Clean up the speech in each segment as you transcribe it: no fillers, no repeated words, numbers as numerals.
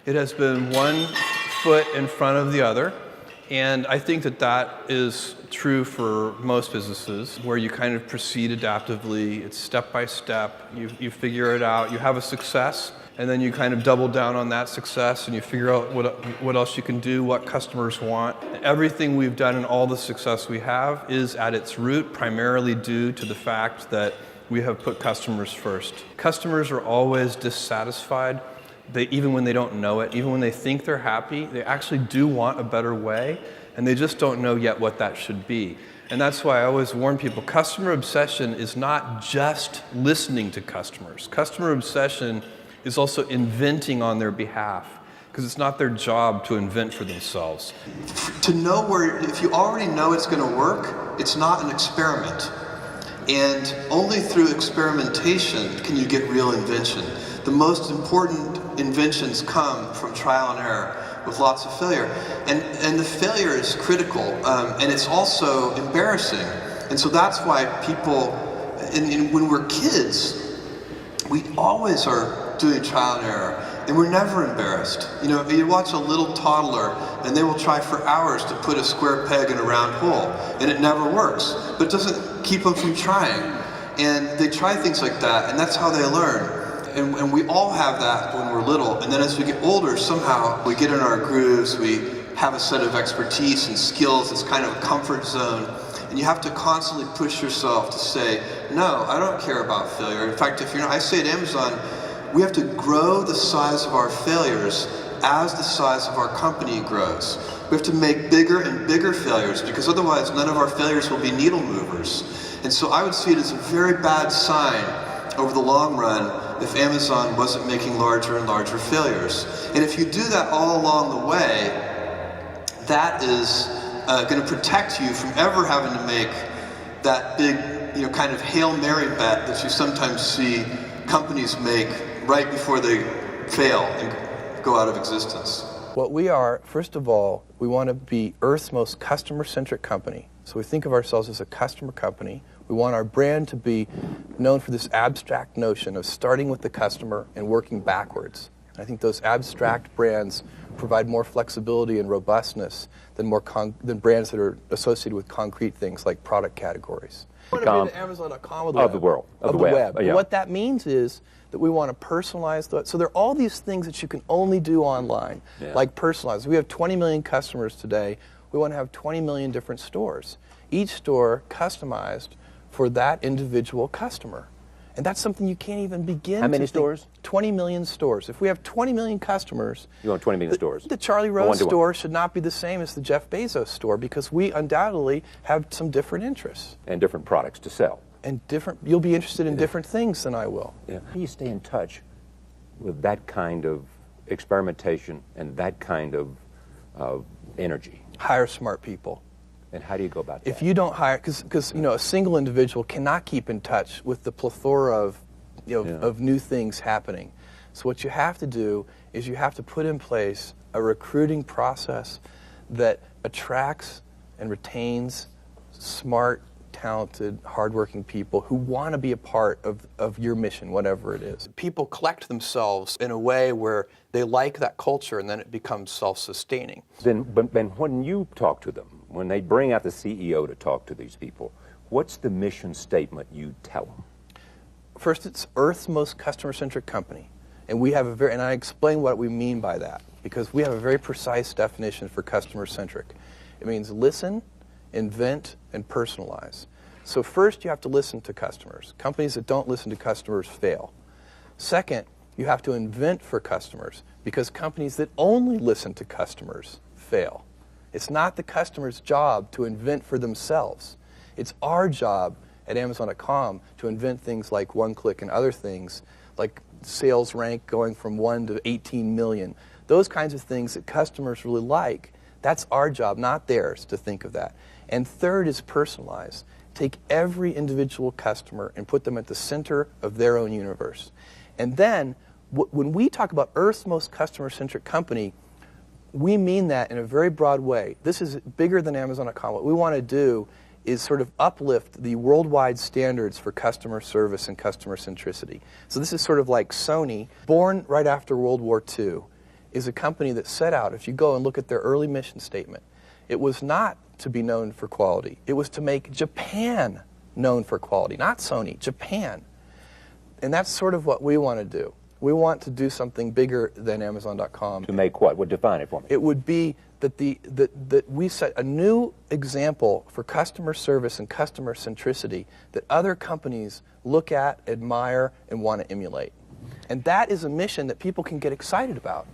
It has been one foot in front of the other. And I think that that is true for most businesses, where you kind of proceed adaptively. It's step by step. You figure it out. You have a success, and then you kind of double down on that success, and you figure out what else you can do, what customers want. Everything we've done and all the success we have is at its root primarily due to the fact that we have put customers first. Customers are always dissatisfied. Even when they don't know it, even when they think they're happy, they actually do want a better way, and they just don't know yet what that should be. And that's why I always warn people, customer obsession is not just listening to customers. Customer obsession is also inventing on their behalf, because it's not their job to invent for themselves. To know if you already know it's going to work, it's not an experiment. And only through experimentation can you get real invention. The most important inventions come from trial and error with lots of failure. And the failure is critical, and it's also embarrassing. And so that's why people, when we're kids, we always are doing trial and error, and we're never embarrassed. You watch a little toddler, and they will try for hours to put a square peg in a round hole, and it never works. But it doesn't keep them from trying. And they try things like that, and that's how they learn. And we all have that when we're little, and then as we get older, somehow we get in our grooves, we have a set of expertise and skills, it's kind of a comfort zone, and you have to constantly push yourself to say, no, I don't care about failure. In fact, I say at Amazon, we have to grow the size of our failures as the size of our company grows. We have to make bigger and bigger failures, because otherwise none of our failures will be needle movers. And so I would see it as a very bad sign over the long run if Amazon wasn't making larger and larger failures. And if you do that all along the way, that is going to protect you from ever having to make that big, kind of Hail Mary bet that you sometimes see companies make right before they fail and go out of existence. What we are, first of all, we want to be Earth's most customer-centric company. So we think of ourselves as a customer company. We want our brand to be known for this abstract notion of starting with the customer and working backwards. I think those abstract brands provide more flexibility and robustness than brands that are associated with concrete things like product categories. We want to be the Amazon.com of the world, of the web. Yeah. What that means is that we want to personalize so there are all these things that you can only do online, like personalize. We have 20 million customers today. We want to have 20 million different stores, each store customized for that individual customer. And that's something you can't even begin to How many stores? 20 million stores. If we have 20 million customers... You want 20 million stores? The Charlie Rose store should not be the same as the Jeff Bezos store, because we undoubtedly have some different interests. And different products to sell. And you'll be interested in different things than I will. Yeah. How do you stay in touch with that kind of experimentation and that kind of energy? Hire smart people. And how do you go about that? If you don't hire, because a single individual cannot keep in touch with the plethora of of new things happening. So what you have to do is you have to put in place a recruiting process that attracts and retains smart, talented, hardworking people who want to be a part of your mission, whatever it is. People collect themselves in a way where they like that culture, and then it becomes self-sustaining. But when you talk to them, when they bring out the CEO to talk to these people, what's the mission statement you tell them? First, it's Earth's most customer-centric company, and we have and I explain what we mean by that, because we have a very precise definition for customer-centric. It means listen, invent, and personalize. So first, you have to listen to customers. Companies that don't listen to customers fail. Second, you have to invent for customers, because companies that only listen to customers fail. It's not the customer's job to invent for themselves. It's our job at Amazon.com to invent things like one-click and other things, like sales rank going from 1 to 18 million. Those kinds of things that customers really like. That's our job, not theirs, to think of that. And third is personalize. Take every individual customer and put them at the center of their own universe. And then, when we talk about Earth's most customer-centric company, we mean that in a very broad way. This is bigger than Amazon.com. What we want to do is sort of uplift the worldwide standards for customer service and customer centricity. So this is sort of like Sony, born right after World War II, is a company that set out, if you go and look at their early mission statement, it was not to be known for quality. It was to make Japan known for quality, not Sony, Japan. And that's sort of what we want to do. We want to do something bigger than Amazon.com. To make what? Well, define it for me. It would be that that we set a new example for customer service and customer centricity that other companies look at, admire, and want to emulate. And that is a mission that people can get excited about.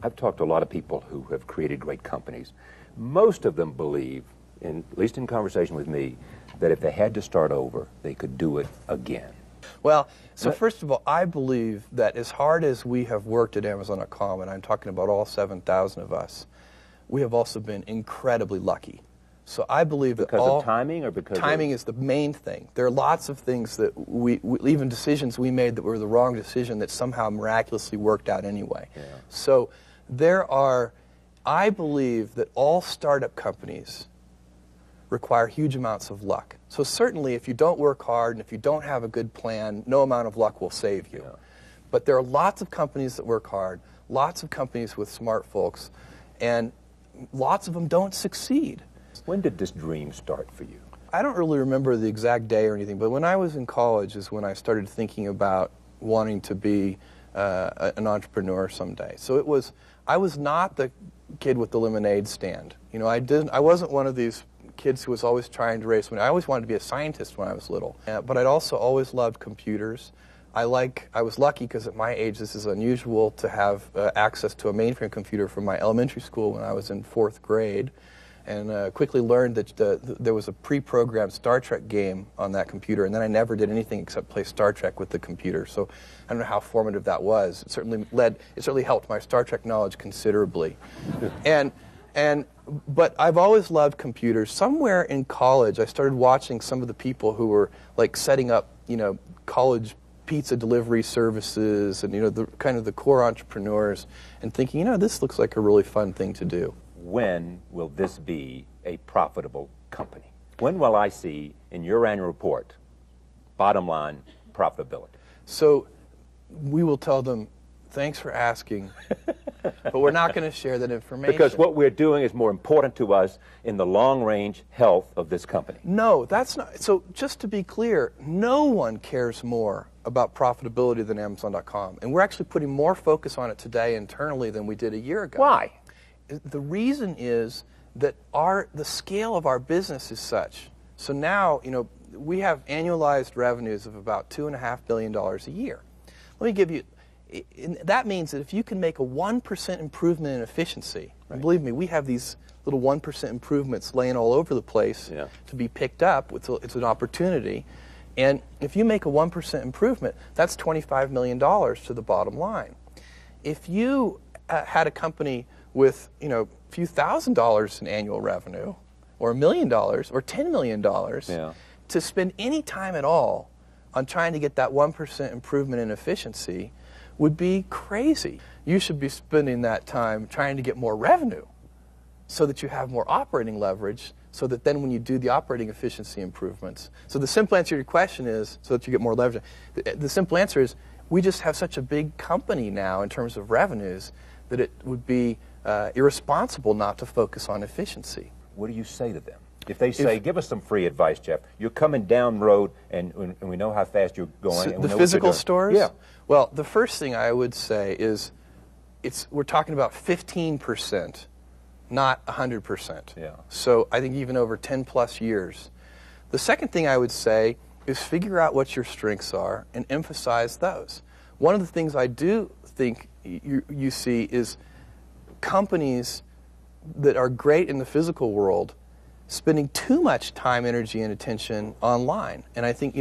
I've talked to a lot of people who have created great companies. Most of them believe, at least in conversation with me, that if they had to start over, they could do it again. Well, so first of all, I believe that as hard as we have worked at Amazon.com, and I'm talking about all 7,000 of us, we have also been incredibly lucky. So I believe that because of timing, or because timing is the main thing. There are lots of things that we even decisions we made that were the wrong decision that somehow miraculously worked out anyway. Yeah. So I believe that all startup companies require huge amounts of luck. So certainly if you don't work hard and if you don't have a good plan, no amount of luck will save you. Yeah. But there are lots of companies that work hard, lots of companies with smart folks, and lots of them don't succeed. When did this dream start for you? I don't really remember the exact day or anything, but when I was in college is when I started thinking about wanting to be an entrepreneur someday. So I was not the kid with the lemonade stand. You know, I wasn't one of these kids who was always trying to raise money. I always wanted to be a scientist when I was little. But I'd also always loved computers. I was lucky because at my age this is unusual to have access to a mainframe computer from my elementary school when I was in 4th grade, and quickly learned that there was a pre-programmed Star Trek game on that computer, and then I never did anything except play Star Trek with the computer. So I don't know how formative that was. It certainly helped my Star Trek knowledge considerably. But I've always loved computers. Somewhere in college, I started watching some of the people who were like setting up, college pizza delivery services, and the kind of the core entrepreneurs, and thinking, this looks like a really fun thing to do. When will this be a profitable company? When will I see in your annual report, bottom line, profitability? So we will tell them, thanks for asking, but we're not going to share that information. Because what we're doing is more important to us in the long-range health of this company. No, that's not. So just to be clear, no one cares more about profitability than Amazon.com. And we're actually putting more focus on it today internally than we did a year ago. Why? The reason is that the scale of our business is such. So now, we have annualized revenues of about $2.5 billion a year. Let me give you, that means that if you can make a 1% improvement in efficiency, and believe me, we have these little 1% improvements laying all over the place to be picked up. It's an opportunity. And if you make a 1% improvement, that's $25 million to the bottom line. If you had a company with a few $1,000s in annual revenue, or $1 million, or $10 million, to spend any time at all on trying to get that 1% improvement in efficiency would be crazy. You should be spending that time trying to get more revenue so that you have more operating leverage, so that then when you do the operating efficiency improvements. So the simple answer to your question is, so that you get more leverage. The simple answer is, we just have such a big company now in terms of revenues that it would be irresponsible not to focus on efficiency. What do you say to them? If they say, give us some free advice, Jeff. You're coming down the road, and we know how fast you're going. So and the we know physical what you're stores? doing. Yeah. Well, the first thing I would say is we're talking about 15%, not 100%. Yeah. So I think even over 10 plus years. The second thing I would say is figure out what your strengths are and emphasize those. One of the things I do think you see is companies that are great in the physical world spending too much time, energy, and attention online. And I think,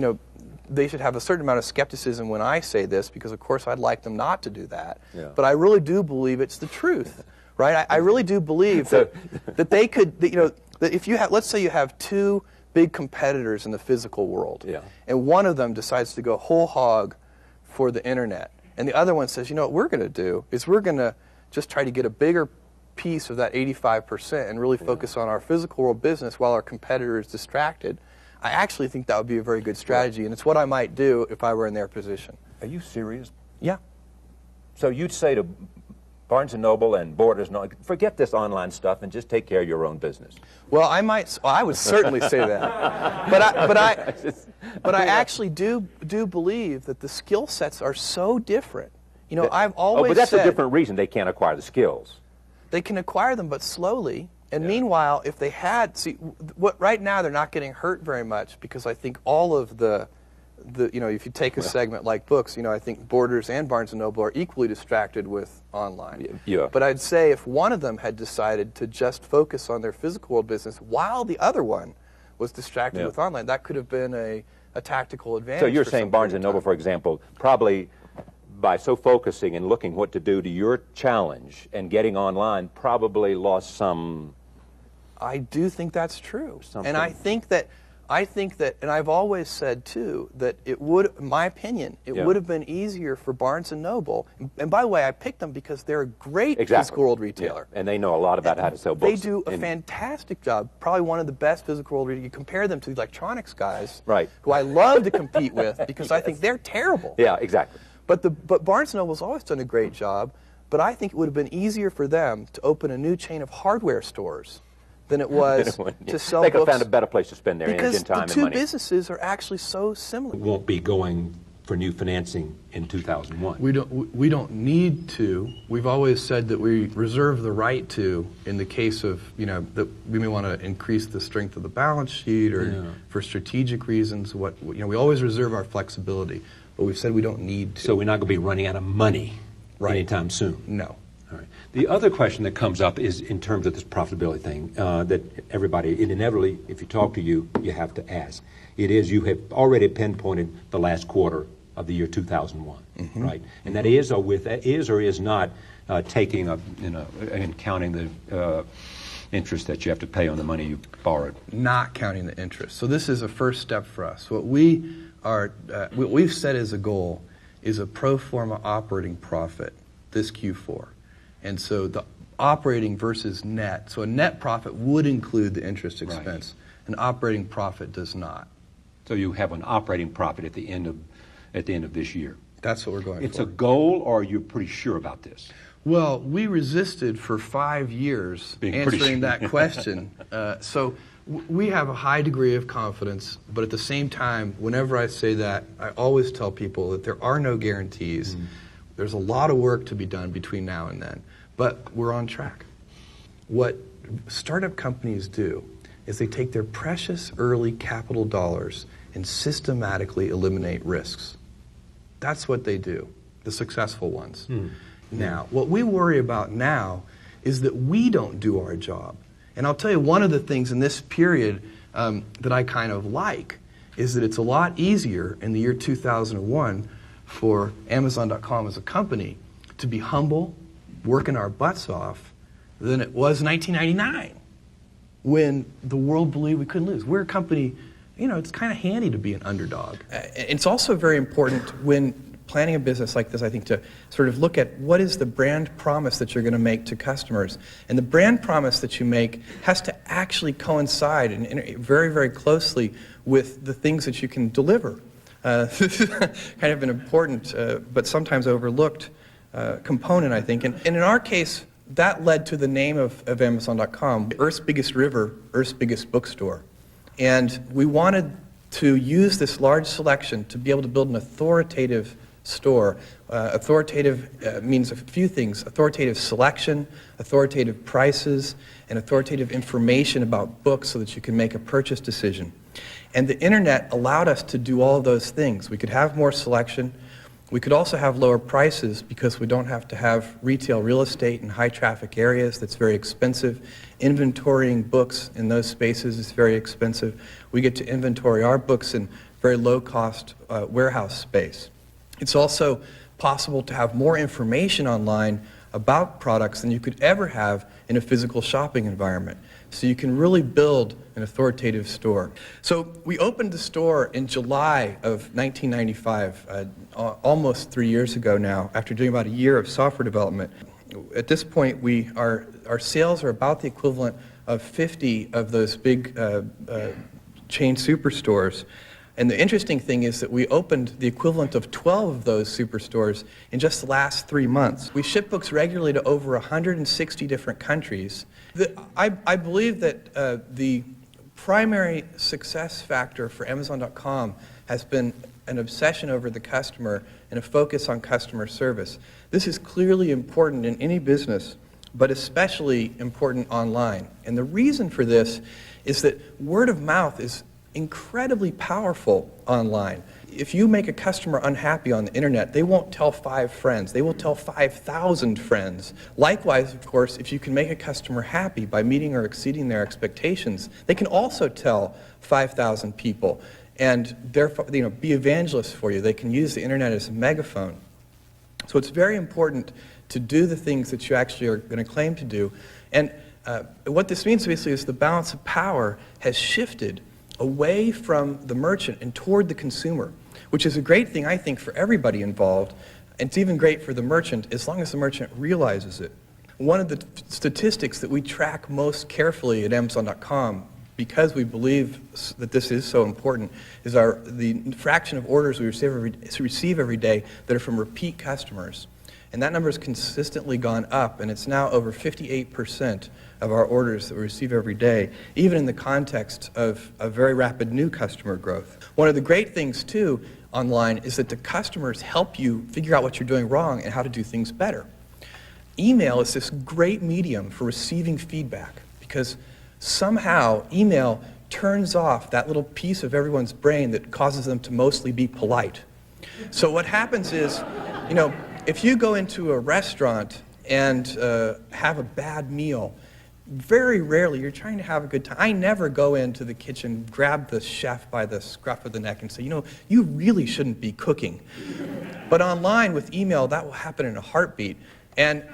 they should have a certain amount of skepticism when I say this, because of course I'd like them not to do that. Yeah. But I really do believe it's the truth, right? I really do believe that they could, that if you have, let's say you have two big competitors in the physical world, and one of them decides to go whole hog for the internet, and the other one says, what we're going to do is we're going to just try to get a bigger piece of that 85% and really focus on our physical world business while our competitor is distracted. I actually think that would be a very good strategy, and it's what I might do if I were in their position. Are you serious? Yeah. So you'd say to Barnes & Noble and Borders, forget this online stuff and just take care of your own business. Well, I would certainly say that. But I actually do believe that the skill sets are so different. You know, I've always but that's said a different reason they can't acquire the skills. they can acquire them, but slowly. And meanwhile, if they had, right now they're not getting hurt very much because I think all of the you know, if you take a segment like books, you know, I think Borders and Barnes & Noble are equally distracted with online. Yeah. But I'd say if one of them had decided to just focus on their physical world business while the other one was distracted with online, that could have been a tactical advantage. So you're saying Barnes & Noble, for example, probably by so focusing and looking what to do to your challenge and getting online, probably lost some... I do think that's true. Something. And I think that, and I've always said too, that it would, in my opinion, it would have been easier for Barnes & Noble. And by the way, I picked them because they're a great physical world retailer. Yeah. And they know a lot about how to sell books. They do a fantastic job, probably one of the best physical world retailers. You compare them to the electronics guys, who I love to compete with because I think they're terrible. Yeah, exactly. But Barnes & Noble's always done a great job, but I think it would have been easier for them to open a new chain of hardware stores than it was to sell books. They could have found a better place to spend their energy and time and money. Because the two businesses are actually so similar. We won't be going for new financing in 2001. We don't need to. We've always said that we reserve the right to in the case of, you know, that we may want to increase the strength of the balance sheet or for strategic reasons. We always reserve our flexibility, but we've said we don't need to. So we're not going to be running out of money anytime soon. No. All right. The other question that comes up is in terms of this profitability thing that everybody, inevitably, if you talk to you have to ask. It is, you have already pinpointed the last quarter of the year 2001, right? And that is or is not taking and counting the interest that you have to pay on the money you borrowed. Not counting the interest. So this is a first step for us. What we've set as a goal is a pro forma operating profit this Q4. And so the operating versus net. So a net profit would include the interest expense. An operating profit does not. So you have an operating profit at the end of this year. That's what we're going for. It's a goal, or are you pretty sure about this? Well, we resisted for 5 years answering that question. So we have a high degree of confidence, but at the same time, whenever I say that, I always tell people that there are no guarantees. There's a lot of work to be done between now and then, but we're on track. What startup companies do is they take their precious early capital dollars and systematically eliminate risks. That's what they do, the successful ones. Now, what we worry about now is that we don't do our job. And I'll tell you, one of the things in this period that I kind of like is that it's a lot easier in the year 2001 for Amazon.com as a company to be humble, working our butts off, than it was in 1999 when the world believed we couldn't lose. We're a company, you know, it's kind of handy to be an underdog. It's also very important when planning a business like this, I think, to sort of look at what is the brand promise that you're going to make to customers. And the brand promise that you make has to actually coincide and very, very closely with the things that you can deliver. Kind of an important but sometimes overlooked component, I think. And in our case, that led to the name of Amazon.com, Earth's biggest river, Earth's biggest bookstore. And we wanted to use this large selection to be able to build an authoritative store. Authoritative means a few things: authoritative selection, authoritative prices, and authoritative information about books so that you can make a purchase decision. And the internet allowed us to do all of those things. We could have more selection. We could also have lower prices because we don't have to have retail real estate in high traffic areas. That's very expensive. Inventorying books in those spaces is very expensive. We get to inventory our books in very low cost warehouse space. It's also possible to have more information online about products than you could ever have in a physical shopping environment. So you can really build an authoritative store. So we opened the store in July of 1995, almost 3 years ago now, after doing about a year of software development. At this point, our sales are about the equivalent of 50 of those big chain superstores. And the interesting thing is that we opened the equivalent of 12 of those superstores in just the last 3 months. We ship books regularly to over 160 different countries. I believe that the primary success factor for Amazon.com has been an obsession over the customer and a focus on customer service. This is clearly important in any business, but especially important online. And the reason for this is that word of mouth is incredibly powerful online. If you make a customer unhappy on the internet, they won't tell 5 friends. They will tell 5,000 friends. Likewise, of course, if you can make a customer happy by meeting or exceeding their expectations, they can also tell 5,000 people and therefore, be evangelists for you. They can use the internet as a megaphone. So it's very important to do the things that you actually are going to claim to do. And what this means basically is the balance of power has shifted away from the merchant and toward the consumer, which is a great thing, I think, for everybody involved. It's even great for the merchant as long as the merchant realizes it. One of the statistics that we track most carefully at Amazon.com, because we believe that this is so important, is the fraction of orders we receive every day that are from repeat customers. And that number has consistently gone up, and it's now over 58% of our orders that we receive every day, even in the context of a very rapid new customer growth. One of the great things, too, online is that the customers help you figure out what you're doing wrong and how to do things better. Email is this great medium for receiving feedback, because somehow email turns off that little piece of everyone's brain that causes them to mostly be polite. So what happens is, if you go into a restaurant and have a bad meal, very rarely you're trying to have a good time. I never go into the kitchen, grab the chef by the scruff of the neck and say, you really shouldn't be cooking. But online with email, that will happen in a heartbeat. And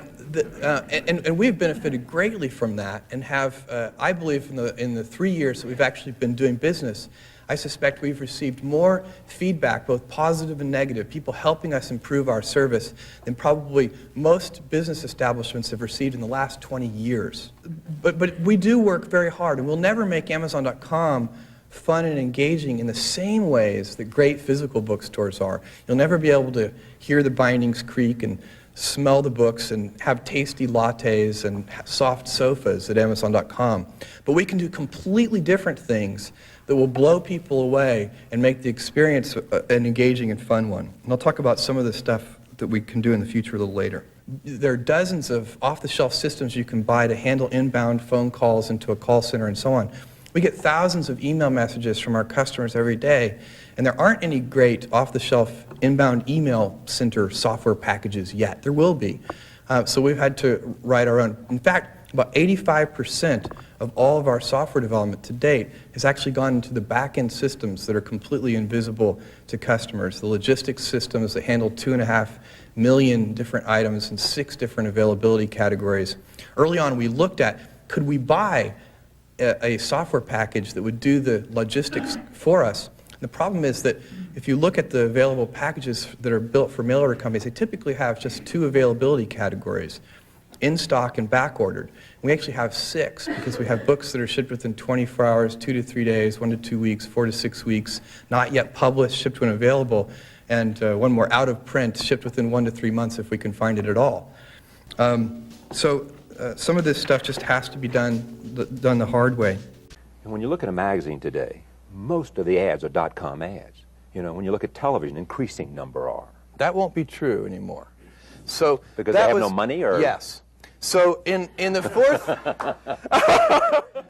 we've benefited greatly from that, and have, I believe, in the 3 years that we've actually been doing business, I suspect we've received more feedback, both positive and negative, people helping us improve our service, than probably most business establishments have received in the last 20 years. But we do work very hard, and we'll never make Amazon.com fun and engaging in the same ways that great physical bookstores are. You'll never be able to hear the bindings creak and smell the books and have tasty lattes and soft sofas at Amazon.com. But we can do completely different things that will blow people away and make the experience an engaging and fun one. And I'll talk about some of the stuff that we can do in the future a little later. There are dozens of off-the-shelf systems you can buy to handle inbound phone calls into a call center and so on. We get thousands of email messages from our customers every day, and there aren't any great off-the-shelf inbound email center software packages yet. There will be. So we've had to write our own. In fact, about 85% of all of our software development to date has actually gone into the back-end systems that are completely invisible to customers. The logistics systems that handle 2.5 million different items in 6 different availability categories. Early on, we looked at, could we buy a software package that would do the logistics for us? The problem is that if you look at the available packages that are built for mail order companies, they typically have just 2 availability categories, in stock and back ordered. We actually have 6, because we have books that are shipped within 24 hours, 2 to 3 days, 1 to 2 weeks, 4 to 6 weeks, not yet published, shipped when available, and one more out of print, shipped within 1 to 3 months if we can find it at all. Some of this stuff just has to be done the hard way. And when you look at a magazine today, most of the ads are .com ads. When you look at television, increasing number are. That won't be true anymore. So because they have no money, or yes. So in the fourth,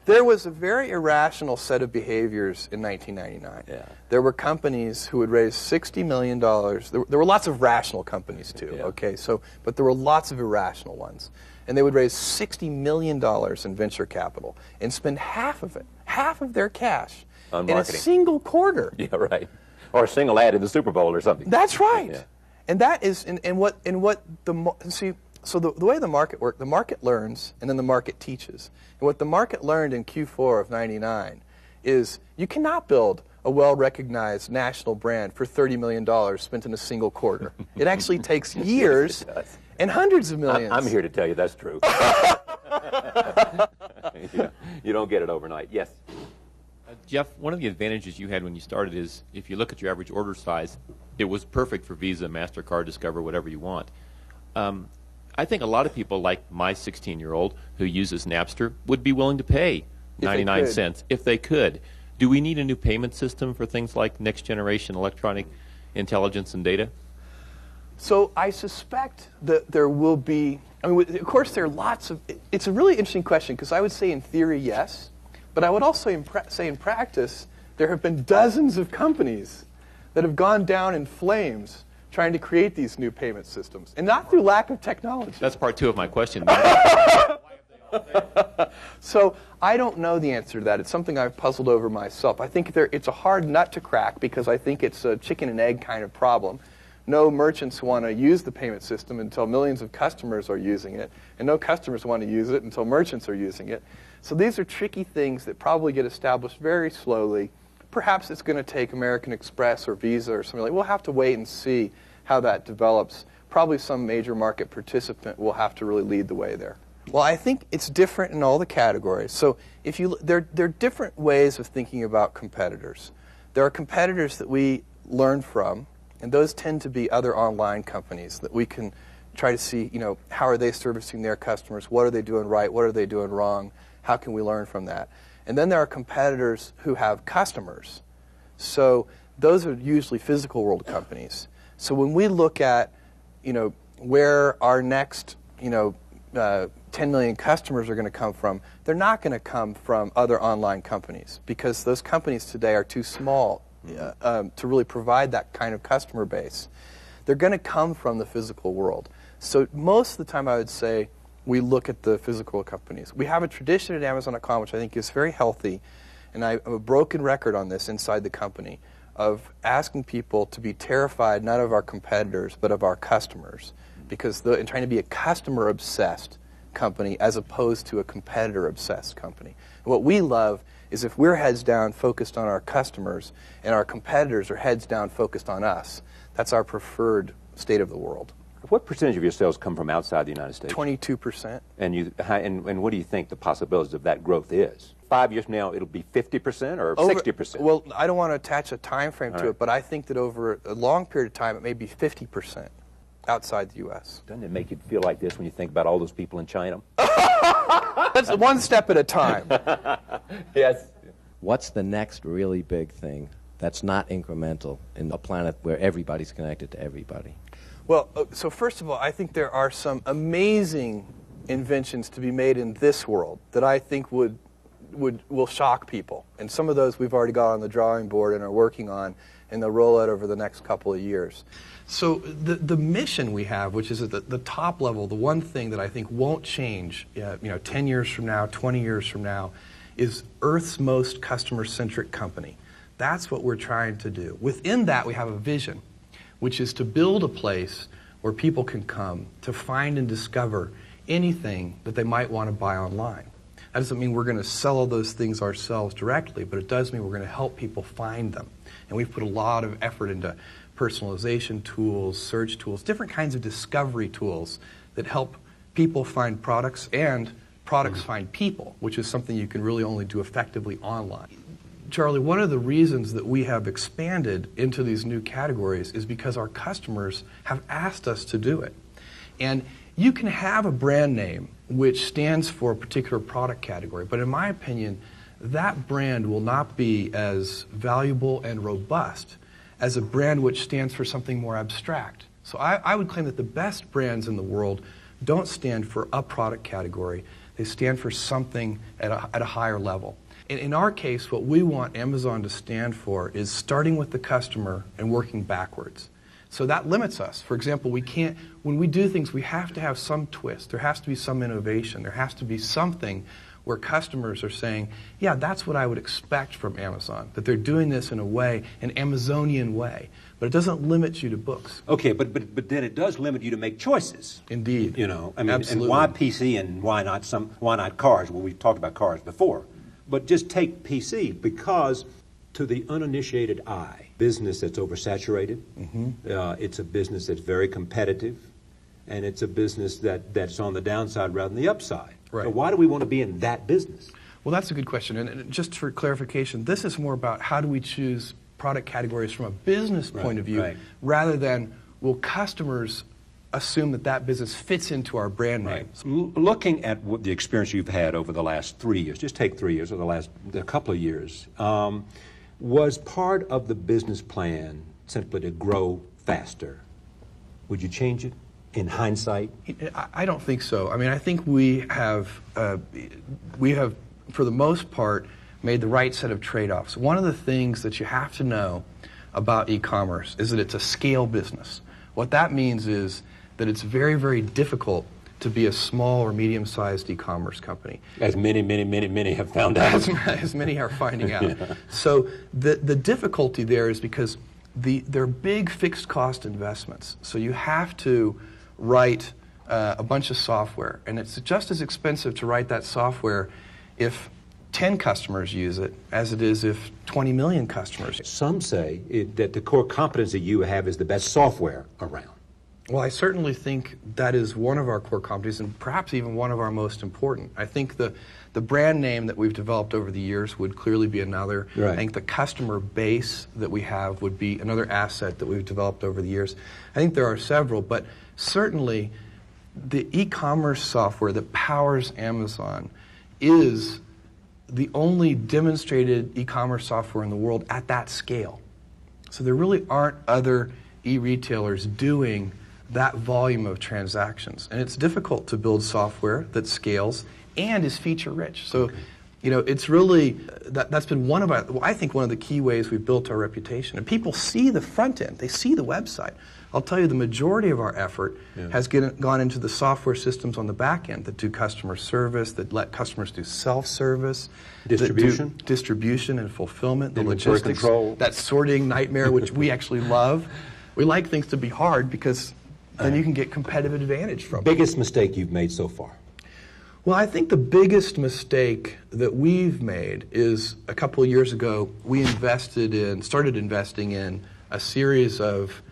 there was a very irrational set of behaviors in 1999. Yeah. There were companies who would raise $60 million. There were lots of rational companies too. Yeah. Okay, but there were lots of irrational ones, and they would raise $60 million in venture capital and spend half of their cash on in marketing. A single quarter. Yeah, right. Or a single ad in the Super Bowl or something. That's right. Yeah. And that is, so the way the market works, the market learns and then the market teaches. And what the market learned in Q4 of '99 is you cannot build a well-recognized national brand for $30 million spent in a single quarter. It actually takes years and hundreds of millions. I'm here to tell you that's true. You don't get it overnight. Yes? Jeff, one of the advantages you had when you started is if you look at your average order size, it was perfect for Visa, MasterCard, Discover, whatever you want. I think a lot of people, like my 16-year-old who uses Napster, would be willing to pay 99 cents if they could. Do we need a new payment system for things like next generation electronic intelligence and data? So I suspect that there will be, I mean, of course there are lots of, it's a really interesting question because I would say in theory, yes, but I would also say in practice, there have been dozens of companies that have gone down in flames trying to create these new payment systems, and not through lack of technology. That's part two of my question. So I don't know the answer to that. It's something I've puzzled over myself. I think it's a hard nut to crack because I think it's a chicken and egg kind of problem. No merchants want to use the payment system until millions of customers are using it, and no customers want to use it until merchants are using it. So these are tricky things that probably get established very slowly. Perhaps it's going to take American Express or Visa or something like. We'll have to wait and see how that develops. Probably some major market participant will have to really lead the way there. Well, I think it's different in all the categories. So there are different ways of thinking about competitors. There are competitors that we learn from, and those tend to be other online companies that we can try to see, how are they servicing their customers? What are they doing right? What are they doing wrong? How can we learn from that? And then there are competitors who have customers. So those are usually physical world companies. So when we look at, where our next, 10 million customers are going to come from, they're not going to come from other online companies because those companies today are too small to really provide that kind of customer base. They're going to come from the physical world. So most of the time I would say we look at the physical companies. We have a tradition at Amazon.com which I think is very healthy, and I'm a broken record on this inside the company, of asking people to be terrified not of our competitors but of our customers, because and trying to be a customer-obsessed company as opposed to a competitor-obsessed company. And what we love is if we're heads down focused on our customers and our competitors are heads down focused on us. That's our preferred state of the world. What percentage of your sales come from outside the United States? 22%. And what do you think the possibilities of that growth is? 5 years from now, it'll be 50% or 60%? Well, I don't want to attach a time frame to it, but I think that over a long period of time, it may be 50% outside the U.S. Doesn't it make you feel like this when you think about all those people in China? That's one step at a time. Yes. What's the next really big thing that's not incremental in a planet where everybody's connected to everybody? Well, so first of all, I think there are some amazing inventions to be made in this world that I think will shock people. And some of those we've already got on the drawing board and are working on, and they'll roll out over the next couple of years. So the mission we have, which is at the top level, the one thing that I think won't change, 10 years from now, 20 years from now, is Earth's most customer-centric company. That's what we're trying to do. Within that, we have a vision, which is to build a place where people can come to find and discover anything that they might want to buy online. That doesn't mean we're going to sell all those things ourselves directly, but it does mean we're going to help people find them. And we've put a lot of effort into personalization tools, search tools, different kinds of discovery tools that help people find products and products find people, which is something you can really only do effectively online. Charlie, one of the reasons that we have expanded into these new categories is because our customers have asked us to do it. And you can have a brand name which stands for a particular product category, but in my opinion, that brand will not be as valuable and robust as a brand which stands for something more abstract. So I would claim that the best brands in the world don't stand for a product category. They stand for something at a higher level. In our case, what we want Amazon to stand for is starting with the customer and working backwards. So that limits us. For example, when we do things, we have to have some twist. There has to be some innovation. There has to be something where customers are saying, yeah, that's what I would expect from Amazon, that they're doing this in a way, an Amazonian way. But it doesn't limit you to books. Okay, but then it does limit you to make choices. Indeed. Absolutely. And why PC and why not cars? Well, we've talked about cars before. But just take PC, because to the uninitiated eye, business that's oversaturated, it's a business that's very competitive, and it's a business that's on the downside rather than the upside. Right. So why do we want to be in that business? Well, that's a good question. And just for clarification, this is more about how do we choose product categories from a business point of view, rather than will customers assume that that business fits into our brand name. Looking at what the experience you've had over the last 3 years, just take 3 years or the couple of years, was part of the business plan simply to grow faster? Would you change it in hindsight? I don't think so. I mean, I think we have, for the most part, made the right set of trade-offs. One of the things that you have to know about e-commerce is that it's a scale business. What that means is that it's very, very difficult to be a small or medium-sized e-commerce company. As many have found out. As many are finding out. Yeah. So the difficulty there is because they're big fixed cost investments. So you have to write a bunch of software, and it's just as expensive to write that software if 10 customers use it as it is if 20 million customers. Some say that the core competency you have is the best software around. Well, I certainly think that is one of our core competencies, and perhaps even one of our most important. I think the brand name that we've developed over the years would clearly be another. Right. I think the customer base that we have would be another asset that we've developed over the years. I think there are several, but certainly the e-commerce software that powers Amazon is the only demonstrated e-commerce software in the world at that scale. So there really aren't other e-retailers doing that volume of transactions. And it's difficult to build software that scales and is feature-rich. So, you know, it's really, that's been one of our, I think one of the key ways we've built our reputation. And people see the front end, they see the website. I'll tell you, the majority of our effort has gone into the software systems on the back end that do customer service, that let customers do self-service, distribution and fulfillment, the logistics, control. That sorting nightmare, which we actually love. We like things to be hard because then you can get competitive advantage from it. Biggest mistake you've made so far? Well, I think the biggest mistake that we've made is a couple of years ago we started investing in a series of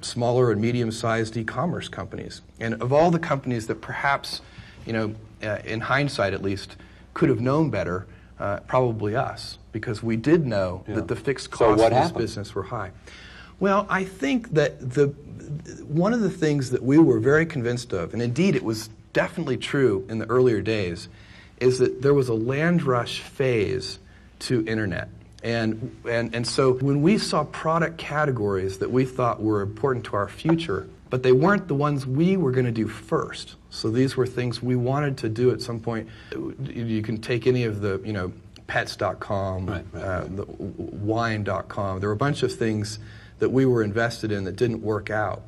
smaller and medium-sized e-commerce companies. And of all the companies that perhaps, in hindsight at least, could have known better, probably us, because we did know that the fixed costs of this business were high. Well, I think that one of the things that we were very convinced of, and indeed it was definitely true in the earlier days, is that there was a land rush phase to internet. And so when we saw product categories that we thought were important to our future, but they weren't the ones we were going to do first. So these were things we wanted to do at some point. You can take any of the, pets.com, the wine.com. There were a bunch of things that we were invested in that didn't work out.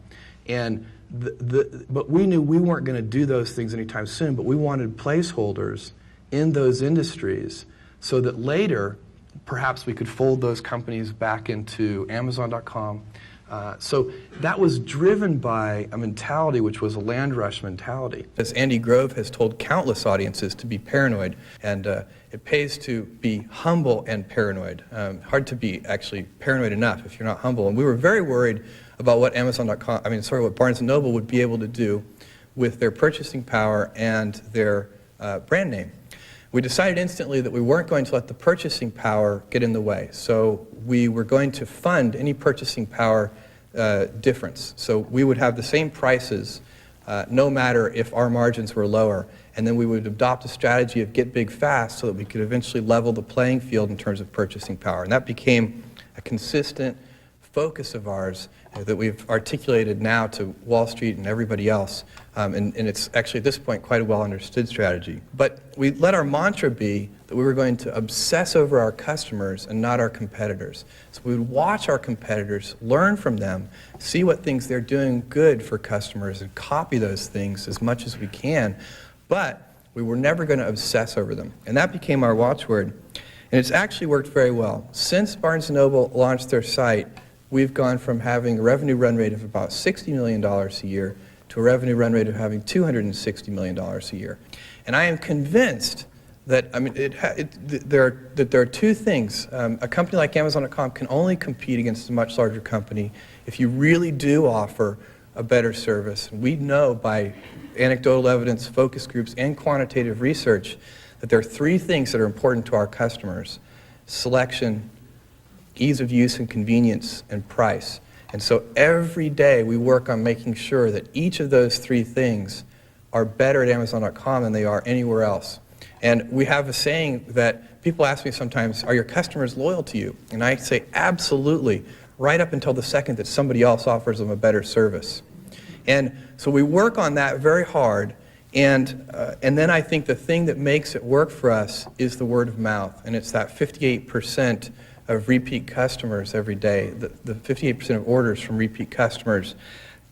And but we knew we weren't going to do those things anytime soon, but we wanted placeholders in those industries so that later perhaps we could fold those companies back into Amazon.com. So that was driven by a mentality which was a land rush mentality. As Andy Grove has told countless audiences to be paranoid, and it pays to be humble and paranoid. Hard to be actually paranoid enough if you're not humble. And we were very worried about what what Barnes & Noble would be able to do with their purchasing power and their brand name. We decided instantly that we weren't going to let the purchasing power get in the way. So we were going to fund any purchasing power difference. So we would have the same prices no matter if our margins were lower. And then we would adopt a strategy of get big fast so that we could eventually level the playing field in terms of purchasing power. And that became a consistent focus of ours that we've articulated now to Wall Street and everybody else. And it's actually at this point quite a well understood strategy. But we let our mantra be that we were going to obsess over our customers and not our competitors. So we would watch our competitors, learn from them, see what things they're doing good for customers, and copy those things as much as we can. But we were never going to obsess over them. And that became our watchword. And it's actually worked very well. Since Barnes & Noble launched their site, we've gone from having a revenue run rate of about $60 million a year to a revenue run rate of having $260 million a year. And I am convinced that there are two things. A company like Amazon.com can only compete against a much larger company if you really do offer a better service. We know by anecdotal evidence, focus groups, and quantitative research that there are three things that are important to our customers: selection, ease of use and convenience, and price. And so every day we work on making sure that each of those three things are better at Amazon.com than they are anywhere else. And we have a saying that people ask me sometimes, are your customers loyal to you? And I say, absolutely, right up until the second that somebody else offers them a better service. And so we work on that very hard. And then I think the thing that makes it work for us is the word of mouth. And it's that 58% of repeat customers every day, the 58% of orders from repeat customers.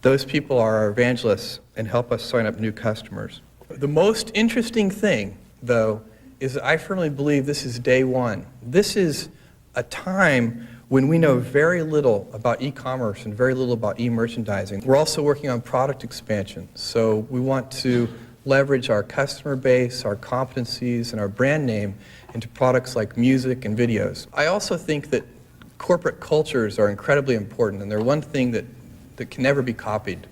Those people are our evangelists and help us sign up new customers. The most interesting thing, though, is that I firmly believe this is day one. This is a time when we know very little about e-commerce and very little about e-merchandising. We're also working on product expansion. So we want to leverage our customer base, our competencies, and our brand name into products like music and videos. I also think that corporate cultures are incredibly important, and they're one thing that can never be copied.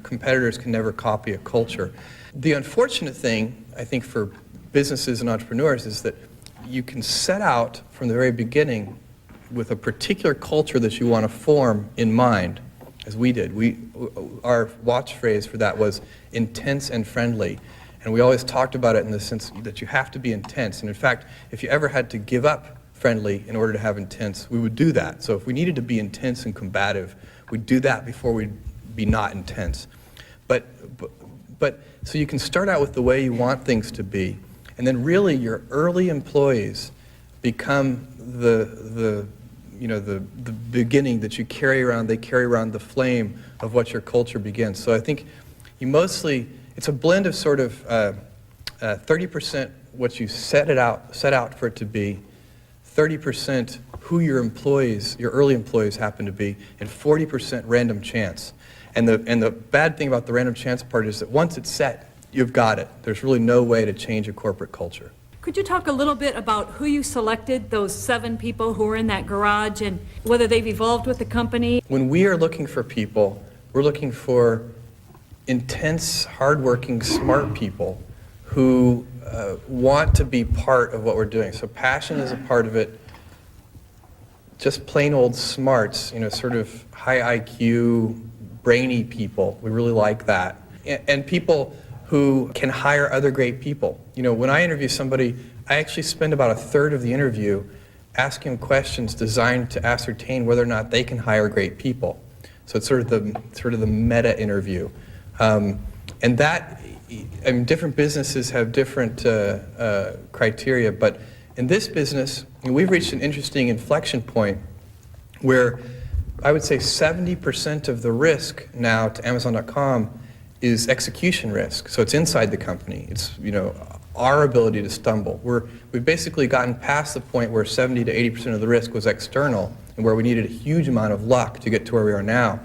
Competitors can never copy a culture. The unfortunate thing, I think, for businesses and entrepreneurs is that you can set out from the very beginning with a particular culture that you want to form in mind, as we did. Our watch phrase for that was intense and friendly. And we always talked about it in the sense that you have to be intense. And in fact, if you ever had to give up friendly in order to have intense, we would do that. So if we needed to be intense and combative, we'd do that before we'd be not intense. But so you can start out with the way you want things to be, and then really your early employees become the beginning that you carry around. They carry around the flame of what your culture begins. So I think it's a blend of sort of 30% what you set out for it to be, 30% who your early employees happen to be, and 40% random chance. And the bad thing about the random chance part is that once it's set, you've got it. There's really no way to change a corporate culture. Could you talk a little bit about who you selected, those 7 people who were in that garage, and whether they've evolved with the company? When we are looking for people, we're looking for intense, hardworking, smart people who want to be part of what we're doing. So passion is a part of it. Just plain old smarts, sort of high IQ, brainy people. We really like that. And people who can hire other great people. When I interview somebody, I actually spend about a third of the interview asking them questions designed to ascertain whether or not they can hire great people. So it's sort of the meta interview. And that, different businesses have different criteria, but in this business, we've reached an interesting inflection point where I would say 70% of the risk now to Amazon.com is execution risk. So it's inside the company. It's our ability to stumble. We've basically gotten past the point where 70 to 80% of the risk was external and where we needed a huge amount of luck to get to where we are now.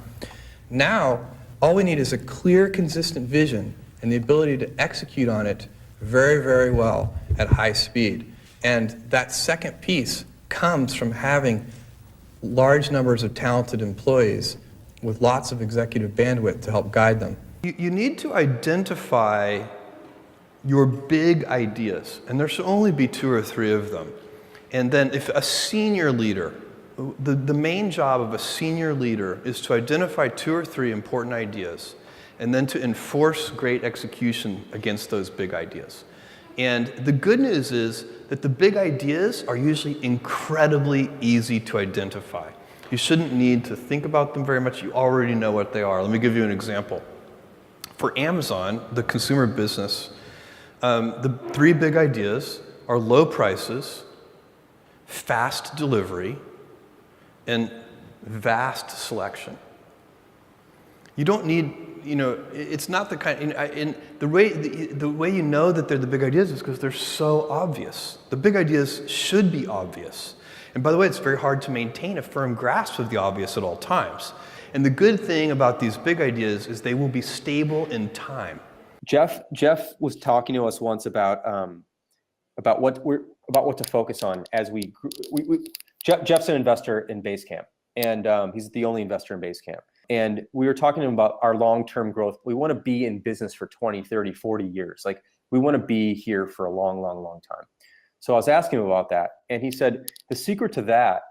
Now, all we need is a clear, consistent vision and the ability to execute on it very, very well at high speed. And that second piece comes from having large numbers of talented employees with lots of executive bandwidth to help guide them. You need to identify your big ideas, and there should only be 2 or 3 of them. And then if a senior leader, the main job of a senior leader is to identify 2 or 3 important ideas and then to enforce great execution against those big ideas. And the good news is that the big ideas are usually incredibly easy to identify. You shouldn't need to think about them very much. You already know what they are. Let me give you an example. For Amazon, the consumer business, the 3 big ideas are low prices, fast delivery, and vast selection. You don't need, it's not the kind, the way you know that they're the big ideas is because they're so obvious. The big ideas should be obvious. And by the way, it's very hard to maintain a firm grasp of the obvious at all times. And the good thing about these big ideas is they will be stable in time. Jeff was talking to us once about what to focus on as Jeff's an investor in Basecamp, and he's the only investor in Basecamp. And we were talking to him about our long-term growth. We want to be in business for 20, 30, 40 years. Like, We want to be here for a long, long, long time. So I was asking him about that, and he said the secret to that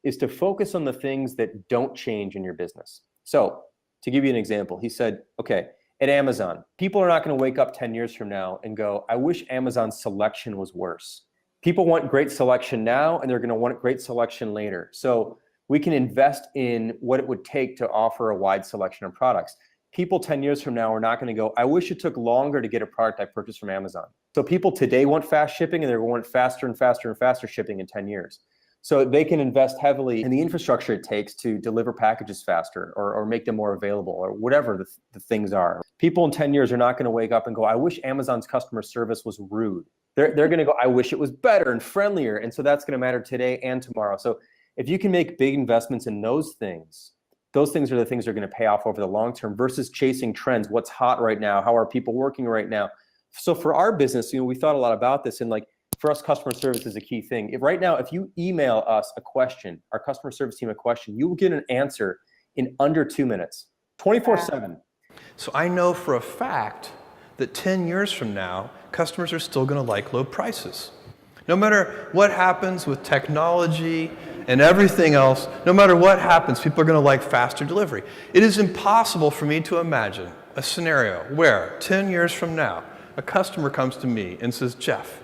is to focus on the things that don't change in your business. So to give you an example, he said, okay, at Amazon, people are not going to wake up 10 years from now and go, I wish Amazon's selection was worse. People want great selection now, and they're going to want great selection later. So we can invest in what it would take to offer a wide selection of products. People 10 years from now are not going to go, I wish it took longer to get a product I purchased from Amazon. So people today want fast shipping, and they're going to want faster and faster and faster shipping in 10 years. So they can invest heavily in the infrastructure it takes to deliver packages faster or make them more available or whatever the things are. People in 10 years are not going to wake up and go, I wish Amazon's customer service was rude. They're going to go, I wish it was better and friendlier. And so that's going to matter today and tomorrow. So if you can make big investments in those things are the things that are going to pay off over the long term versus chasing trends. What's hot right now? How are people working right now? So for our business, we thought a lot about this, and for us, customer service is a key thing. Right now, if you email us a question, our customer service team a question, you will get an answer in under 2 minutes, 24/7. So I know for a fact that 10 years from now, customers are still going to like low prices. No matter what happens with technology and everything else, no matter what happens, people are going to like faster delivery. It is impossible for me to imagine a scenario where 10 years from now, a customer comes to me and says, Jeff,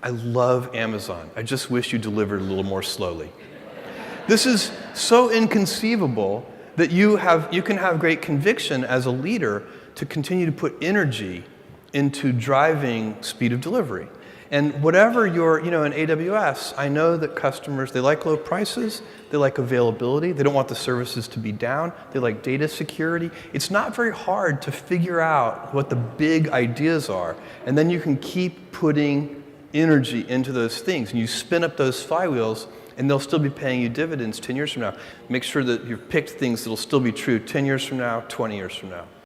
I love Amazon. I just wish you delivered a little more slowly. This is so inconceivable that you can have great conviction as a leader to continue to put energy into driving speed of delivery. And whatever in AWS, I know that customers, they like low prices, they like availability, they don't want the services to be down, they like data security. It's not very hard to figure out what the big ideas are, and then you can keep putting energy into those things, and you spin up those flywheels, and they'll still be paying you dividends 10 years from now. Make sure that you've picked things that'll still be true 10 years from now, 20 years from now.